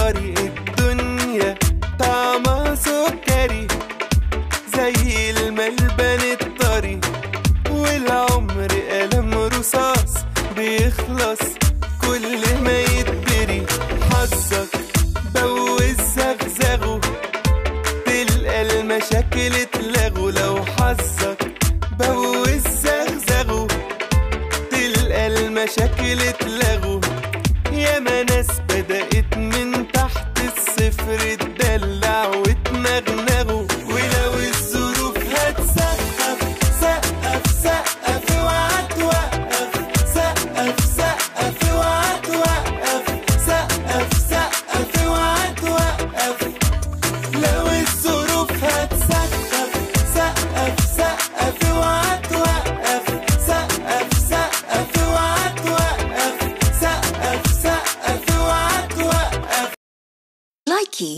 فكري الدنيا طعمها سكري زي الملبن الطري، والعمر قلم رصاص بيخلص كل ما يتبري. حظك بوز زغزغه تلقى المشاكل اتلغوا، لو حظك بوز زغزغه تلقى المشاكل اتلغوا. ياما ناس بدأت من تحت الصفر تدلع وتنغنغوا، ولو الظروف هتسقف سقف سقف اوعى توقف، سقف سقف اوعى توقف، سقف سقف اوعى توقف. لو الظروف هتسقف سقف سقف اوعى توقف، سقف سقف اوعى توقف، سقف سقف اوعى توقف. Likey